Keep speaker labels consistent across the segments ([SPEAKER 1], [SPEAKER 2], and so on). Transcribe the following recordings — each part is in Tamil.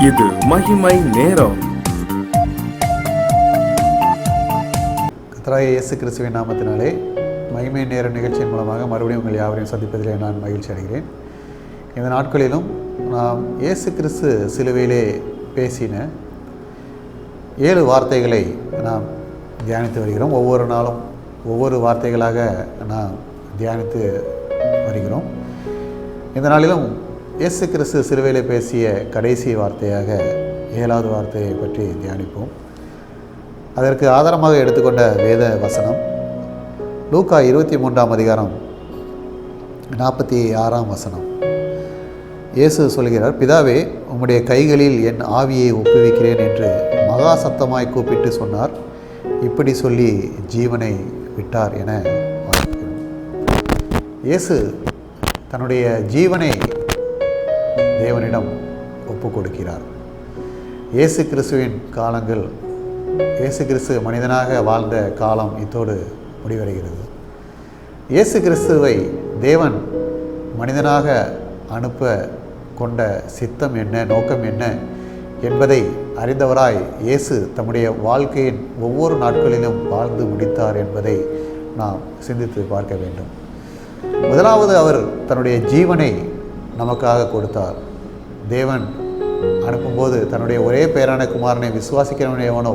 [SPEAKER 1] இது மகிமை நேரம்.
[SPEAKER 2] கர்த்தராகிய இயேசு கிறிஸ்துவின் நாமத்தினாலே மகிமை நேர நிகழ்ச்சியின் மூலமாக மறுபடியும் உங்கள் யாவரையும் சந்திப்பதிலே நான் மகிழ்ச்சி அடைகிறேன். இந்த நாட்களிலும் நாம் இயேசு கிறிஸ்து சிலுவையிலே பேசின 7 வார்த்தைகளை நாம் தியானித்து வருகிறோம். ஒவ்வொரு நாளும் ஒவ்வொரு வார்த்தைகளாக நாம் தியானித்து வருகிறோம். இந்த நாளிலும் இயேசு கிறிஸ்து சிலுவையிலே பேசிய கடைசி வார்த்தையாக 7வது வார்த்தையை பற்றி தியானிப்போம். அதற்கு ஆதாரமாக எடுத்துக்கொண்ட வேத வசனம் லூக்கா 23ஆம் அதிகாரம் 46ஆம் வசனம். இயேசு சொல்கிறார், பிதாவே, உம்முடைய கைகளில் என் ஆவியை ஒப்புவிக்கிறேன் என்று மகா சத்தமாய் கூப்பிட்டு சொன்னார். இப்படி சொல்லி ஜீவனை விட்டார் என வாசிக்கிறோம். இயேசு தன்னுடைய ஜீவனை தேவனிடம் ஒப்பு கொடுக்கிறார். இயேசு கிறிஸ்துவின் காலங்கள், இயேசு கிறிஸ்து மனிதனாக வாழ்ந்த காலம் இத்தோடு முடிவடைகிறது. இயேசு கிறிஸ்துவை தேவன் மனிதனாக அனுப்ப கொண்ட சித்தம் என்ன, நோக்கம் என்ன என்பதை அறிந்தவராய் இயேசு தம்முடைய வாழ்க்கையின் ஒவ்வொரு நாட்களிலும் வாழ்ந்து முடித்தார் என்பதை நாம் சிந்தித்து பார்க்க வேண்டும். முதலாவது, அவர் தன்னுடைய ஜீவனை நமக்காக கொடுத்தார். தேவன் அனுப்பும்போது தன்னுடைய ஒரே பேரான குமாரனை விசுவாசிக்கிறவன் எவனோ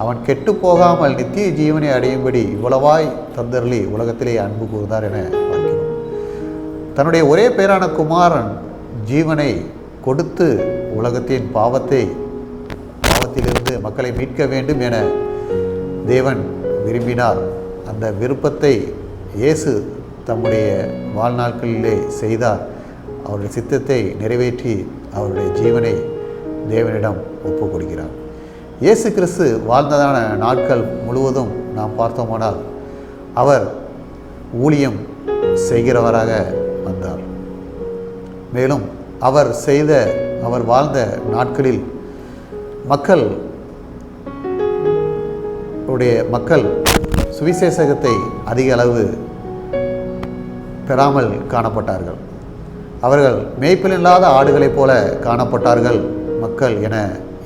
[SPEAKER 2] அவன் கெட்டு போகாமல் நித்திய ஜீவனை அடையும்படி இவ்வளவாய் தந்தருளி உலகத்திலே அன்பு கூர்ந்தார் என பார்க்கிறோம். தன்னுடைய ஒரே பேரான குமாரன் ஜீவனை கொடுத்து உலகத்தின் பாவத்திலிருந்து மக்களை மீட்க வேண்டும் என தேவன் விரும்பினார். அந்த விருப்பத்தை இயேசு தம்முடைய வாழ்நாட்களிலே செய்தார். அவருடைய சித்தத்தை நிறைவேற்றி அவருடைய ஜீவனை தேவனிடம் ஒப்பு கொடுக்கிறார். இயேசு கிறிஸ்து வாழ்ந்ததான நாட்கள் முழுவதும் நாம் பார்த்தோமானால் அவர் ஊழியம் செய்கிறவராக வந்தார். மேலும் அவர் வாழ்ந்த நாட்களில் மக்கள் சுவிசேஷகத்தை அதிக அளவு பெறாமல் காணப்பட்டார்கள். அவர்கள் மேய்ப்பலில்லாத ஆடுகளைப் போல காணப்பட்டார்கள் மக்கள் என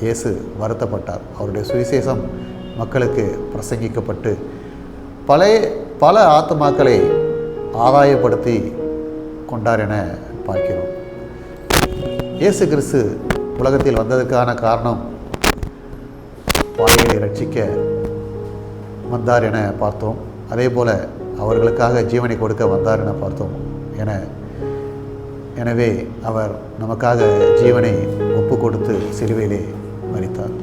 [SPEAKER 2] இயேசு வருத்தப்பட்டார். அவருடைய சுவிசேஷம் மக்களுக்கு பிரசங்கிக்கப்பட்டு பல ஆத்துமாக்களை ஆதாயப்படுத்தி கொண்டார் என பார்க்கிறோம். இயேசு கிறிஸ்து உலகத்தில் வந்ததற்கான காரணம் பாவிகளை ரட்சிக்க வந்தார் என பார்த்தோம். அதே போல அவர்களுக்காக ஜீவனை கொடுக்க வந்தார் என பார்த்தோம். எனவே அவர் நமக்காக ஜீவனை ஒப்பு கொடுத்து சிலுவையிலே மரித்தார்.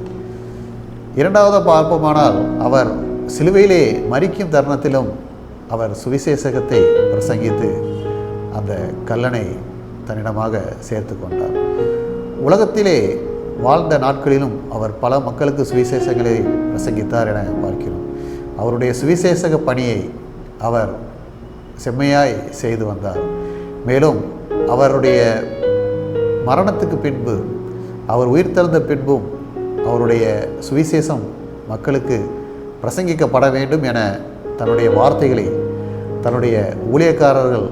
[SPEAKER 2] இரண்டாவது பார்ப்போமானால், அவர் சிலுவையிலே மரிக்கும் தருணத்திலும் அவர் சுவிசேஷகத்தை பிரசங்கித்து அந்த கல்லனை தன்னிடமாக சேர்த்து கொண்டார். உலகத்திலே வாழ்ந்த நாட்களிலும் அவர் பல மக்களுக்கு சுவிசேஷங்களை பிரசங்கித்தார் என பார்க்கிறோம். அவருடைய சுவிசேஷக பணியை அவர் செம்மையாய் செய்து வந்தார். மேலும் அவருடைய மரணத்துக்கு பின்பு, அவர் உயிர்த்தெழுந்த பின்பும் அவருடைய சுவிசேஷம் மக்களுக்கு பிரசங்கிக்கப்பட வேண்டும் என தன்னுடைய வார்த்தைகளை தன்னுடைய ஊழியக்காரர்கள்,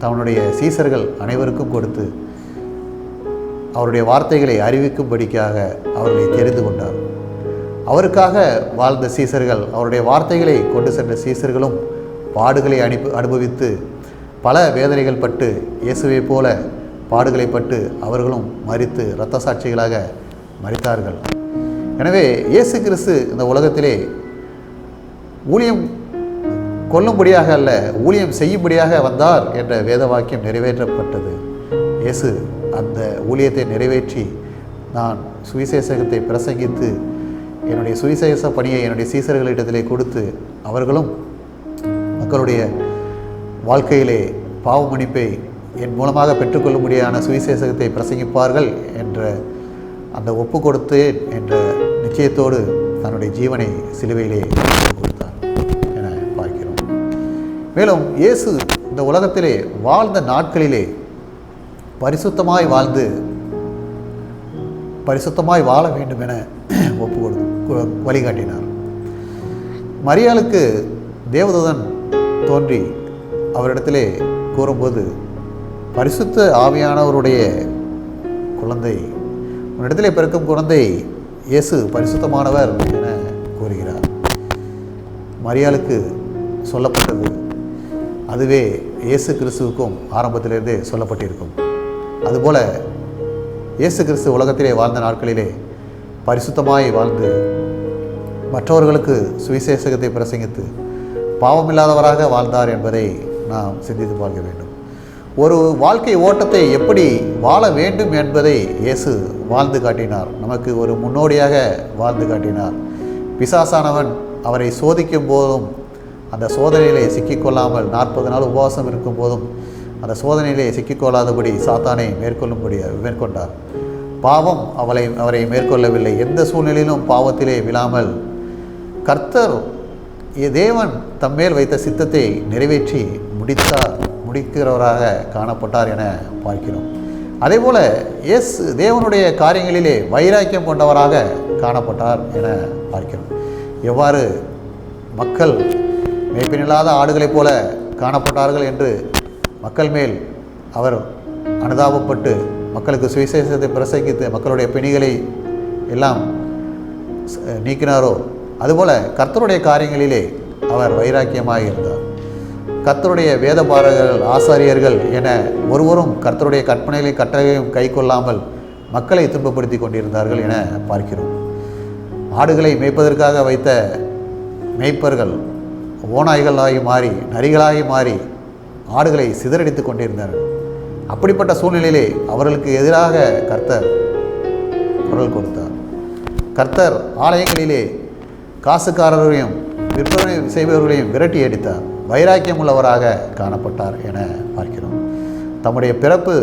[SPEAKER 2] தன்னுடைய சீசர்கள் அனைவருக்கும் கொடுத்து அவருடைய வார்த்தைகளை அறிவிக்கும்படிக்காக அவர்களை தெரிந்து கொண்டார். அவருக்காக வாழ்ந்த சீசர்கள், அவருடைய வார்த்தைகளை கொண்டு சென்ற சீசர்களும் பாடுகளை அனுபவித்து பல வேதனைகள் பட்டு இயேசுவை போல பாடுகளை பட்டு அவர்களும் மரித்து இரத்த சாட்சிகளாக மரித்தார்கள். எனவே இயேசு கிறிஸ்து இந்த உலகத்திலே ஊழியம் கொல்லும்படியாக அல்ல, ஊழியம் செய்யும்படியாக வந்தார் என்ற வேத வாக்கியம் நிறைவேற்றப்பட்டது. இயேசு அந்த ஊழியத்தை நிறைவேற்றி, நான் சுவிசேஷகத்தை பிரசங்கித்து என்னுடைய சுவிசேஷ பணியை என்னுடைய சீசர்களிடத்திலே கொடுத்து அவர்களும் மக்களுடைய வாழ்க்கையிலே பாவ மன்னிப்பை என் மூலமாக பெற்றுக்கொள்ளும்படியான சுவிசேஷகத்தை பிரசங்கிப்பார்கள் என்ற அந்த ஒப்பு கொடுத்தேன் என்ற நிச்சயத்தோடு தன்னுடைய ஜீவனை சிலுவையிலே கொடுத்தார் என பார்க்கிறோம். மேலும் இயேசு இந்த உலகத்திலே வாழ்ந்த நாட்களிலே பரிசுத்தமாய் வாழ வேண்டும் என ஒப்பு வழிகாட்டினார். மரியாளுக்கு தேவதூதன் தோன்றி அவரிடத்திலே கூறும்போது, பரிசுத்த ஆவியானவருடைய குழந்தை உன்னிடத்திலே பிறக்கும் குழந்தை இயேசு பரிசுத்தமானவர் என கூறுகிறார். மரியாளுக்கு சொல்லப்பட்டது அதுவே இயேசு கிறிஸ்துவுக்கும் ஆரம்பத்திலிருந்தே சொல்லப்பட்டிருக்கும். அதுபோல் இயேசு கிறிஸ்து உலகத்திலே வாழ்ந்த நாட்களிலே பரிசுத்தமாய் வாழ்ந்து மற்றவர்களுக்கு சுவிசேஷத்தை பிரசங்கித்து பாவமில்லாதவராக வாழ்ந்தார் என்பதை நாம் சிந்தித்து பார்க்க வேண்டும். ஒரு வாழ்க்கை ஓட்டத்தை எப்படி வாழ வேண்டும் என்பதை இயேசு வாழ்ந்து காட்டினார். நமக்கு ஒரு முன்னோடியாக வாழ்ந்து காட்டினார். பிசாசானவன் அவரை சோதிக்கும் போதும் அந்த சோதனையிலே சிக்கிக்கொள்ளாமல் 40 நாள் உபவாசம் இருக்கும் போதும் அந்த சோதனையிலே சிக்கிக்கொள்ளாதபடி சாத்தானை மேற்கொண்டார். பாவம் அவரை மேற்கொள்ளவில்லை. எந்த சூழ்நிலையிலும் பாவத்திலே விழாமல் கர்த்தர் தேவன் தம்மேல் வைத்த சித்தத்தை நிறைவேற்றி முடிக்கிறவராக காணப்பட்டார் என பார்க்கிறோம். அதேபோல் இயேசு தேவனுடைய காரியங்களிலே வைராக்கியம் கொண்டவராக காணப்பட்டார் என பார்க்கிறோம். எவ்வாறு மக்கள் மேய்ப்பினில்லாத ஆடுகளைப் போல காணப்பட்டார்கள் என்று மக்கள் மேல் அவர் அனுதாபப்பட்டு மக்களுக்கு சுவிசேஷத்தை பிரசங்கித்து மக்களுடைய பிணிகளை எல்லாம் நீக்கினாரோ, அதுபோல் கர்த்தருடைய காரியங்களிலே அவர் வைராக்கியமாக இருந்தார். கர்த்தருடைய வேதபாரகர்கள் ஆசாரியர்கள் என ஒருவரும் கர்த்தருடைய கற்பனைகளையும் கட்டளைகளையும் கை கொள்ளாமல் மக்களை துன்பப்படுத்தி கொண்டிருந்தார்கள் என பார்க்கிறோம். ஆடுகளை மேய்ப்பதற்காக வைத்த மேய்ப்பர்கள் ஓநாய்களாகி மாறி நரிகளாகி மாறி ஆடுகளை சிதறடித்து கொண்டிருந்தார்கள். அப்படிப்பட்ட சூழ்நிலையிலே அவர்களுக்கு எதிராக கர்த்தர் குரல் கொடுத்தார். கர்த்தர் ஆலயங்களிலே காசுக்காரர்களையும் விற்பனை செய்பவர்களையும் விரட்டி அடித்தார். வைராக்கியம் உள்ளவராக காணப்பட்டார் என பார்க்கிறோம். தம்முடைய பிறப்பு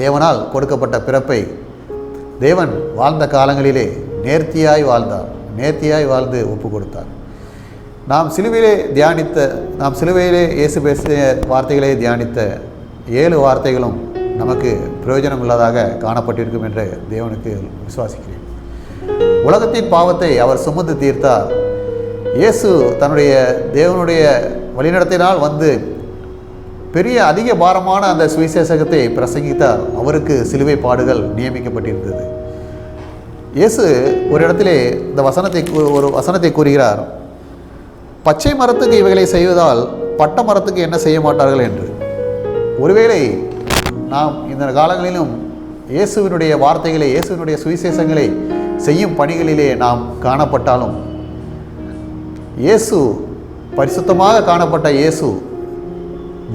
[SPEAKER 2] தேவனால் கொடுக்கப்பட்ட பிறப்பை தேவன் வாழ்ந்த காலங்களிலே நேர்த்தியாய் வாழ்ந்து ஒப்பு கொடுத்தார். நாம் சிலுவையிலே இயேசு பேசிய வார்த்தைகளை தியானித்த 7 வார்த்தைகளும் நமக்கு பிரயோஜனம் உள்ளதாக காணப்பட்டிருக்கும் என்று தேவனுக்கு விசுவாசிக்கிறேன். உலகத்தின் பாவத்தை அவர் சுமந்து தீர்த்தார். இயேசு தன்னுடைய தேவனுடைய வழிநடத்தினால் வந்து பெரிய அதிக பாரமான அந்த சுவிசேஷத்தை பிரசங்கித்தார். அவருக்கு சிலுவை பாடுகள் நியமிக்கப்பட்டிருந்தது. இயேசு ஒரு இடத்திலே ஒரு வசனத்தை கூறுகிறார், பச்சை மரத்துக்கு இவைகளை செய்வதால் பட்ட மரத்துக்கு என்ன செய்ய மாட்டார்கள் என்று. ஒருவேளை நாம் இந்த காலங்களிலும் இயேசுவினுடைய வார்த்தைகளை இயேசுவினுடைய சுவிசேஷங்களை செய்யும் பணிகளிலே நாம் காணப்பட்டாலும் இயேசு பரிசுத்தமாக காணப்பட்ட இயேசு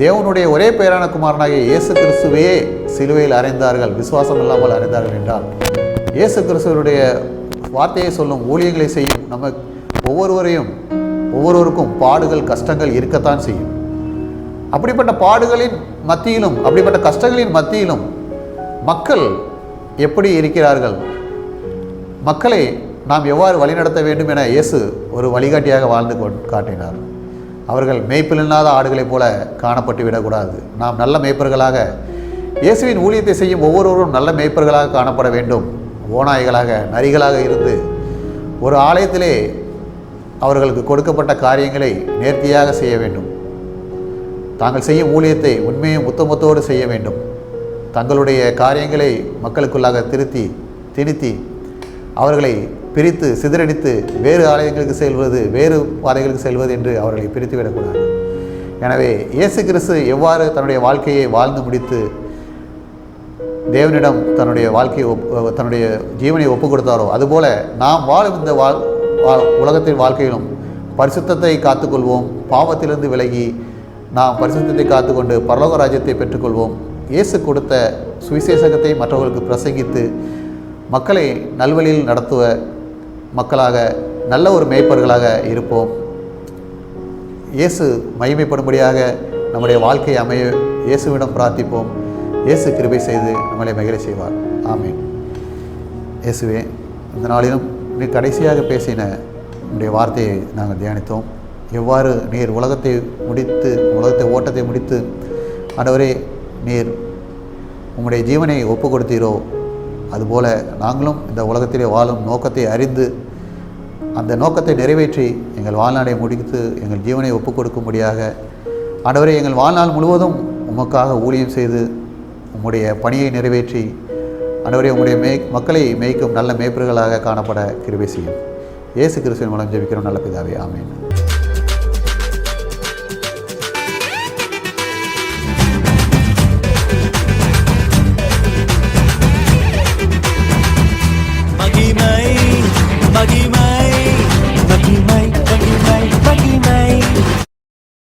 [SPEAKER 2] தேவனுடைய ஒரே பேரான குமாரனாகிய இயேசு கிறிஸ்துவையே சிலுவையில் அறைந்தார்கள், விசுவாசம் இல்லாமல் அறைந்தார்கள் என்றால் இயேசு கிறிஸ்துவனுடைய வார்த்தையை சொல்லும் ஊழியங்களை செய்யும் நம்ம ஒவ்வொருவருக்கும் பாடுகள் கஷ்டங்கள் இருக்கத்தான் செய்யும். அப்படிப்பட்ட பாடுகளின் மத்தியிலும் அப்படிப்பட்ட கஷ்டங்களின் மத்தியிலும் மக்கள் எப்படி இருக்கிறார்கள், மக்களை நாம் எவ்வாறு வழிநடத்த வேண்டும் என இயேசு ஒரு வழிகாட்டியாக வாழ்ந்து காட்டினார். அவர்கள் மேய்ப்பில்லாத ஆடுகளைப் போல காணப்பட்டு விடக்கூடாது. நாம் நல்ல மேய்ப்பர்களாக இயேசுவின் ஊழியத்தை செய்யும் ஒவ்வொருவரும் நல்ல மேய்ப்பர்களாக காணப்பட வேண்டும். ஓநாய்களாக நரிகளாக இருந்து ஒரு ஆலயத்திலே அவர்களுக்கு கொடுக்கப்பட்ட காரியங்களை நேர்த்தியாக செய்ய வேண்டும். தாங்கள் செய்யும் ஊழியத்தை உண்மையும் உத்தமத்தோடு செய்ய வேண்டும். தங்களுடைய காரியங்களை மக்களுக்குள்ளாக திணித்தி அவர்களை பிரித்து சிதறடித்து வேறு ஆலயங்களுக்கு செல்வது வேறு பாதைகளுக்கு செல்வது என்று அவர்களை பிரித்து விடக்கூடாது. எனவே இயேசு கிறிஸ்து எவ்வாறு தன்னுடைய வாழ்க்கையை வாழ்ந்து முடித்து தேவனிடம் தன்னுடைய ஜீவனை ஒப்பு கொடுத்தாரோ அதுபோல நாம் வாழும் இந்த உலகத்தின் வாழ்க்கையிலும் பரிசுத்தத்தை காத்துக்கொள்வோம். பாவத்திலிருந்து விலகி நாம் பரிசுத்தத்தை காத்துக்கொண்டு பரலோக ராஜ்யத்தை பெற்றுக்கொள்வோம். இயேசு கொடுத்த சுவிசேஷத்தை மற்றவர்களுக்கு பிரசங்கித்து மக்களை நல்வழியில் நடத்துவ மக்களாக நல்ல ஒரு மேய்ப்பர்களாக இருப்போம். இயேசு மகிமைப்படும்படியாக நம்முடைய வாழ்க்கை அமைய இயேசுவிடம் பிரார்த்திப்போம். இயேசு கிருபை செய்து நம்மளை மகிழ செய்வார். ஆமீன். இயேசுவே, இந்த நாளிலும் நீ கடைசியாக பேசின உடைய வார்த்தையை நாங்கள் தியானித்தோம். எவ்வாறு நீர் உலகத்தை ஓட்டத்தை முடித்து ஆண்டவரே நீர் உம்முடைய ஜீவனை ஒப்பு கொடுத்தீரோ அதுபோல் நாங்களும் இந்த உலகத்திலே வாழும் நோக்கத்தை அறிந்து அந்த நோக்கத்தை நிறைவேற்றி எங்கள் வாழ்நாளை முடித்து எங்கள் ஜீவனை ஒப்பு கொடுக்கும்படியாக ஆண்டவரே எங்கள் வாழ்நாள் முழுவதும் உமக்காக ஊழியம் செய்து உம்முடைய பணியை நிறைவேற்றி ஆண்டவரே உங்களுடைய மக்களை மேய்க்கும் நல்ல மேய்ப்பர்களாக காணப்பட கிருபை செய்யும். இயேசு கிறிஸ்துவின் மூலம் ஜெபிக்கிறோம் நல்ல பிதாவே, ஆமென்.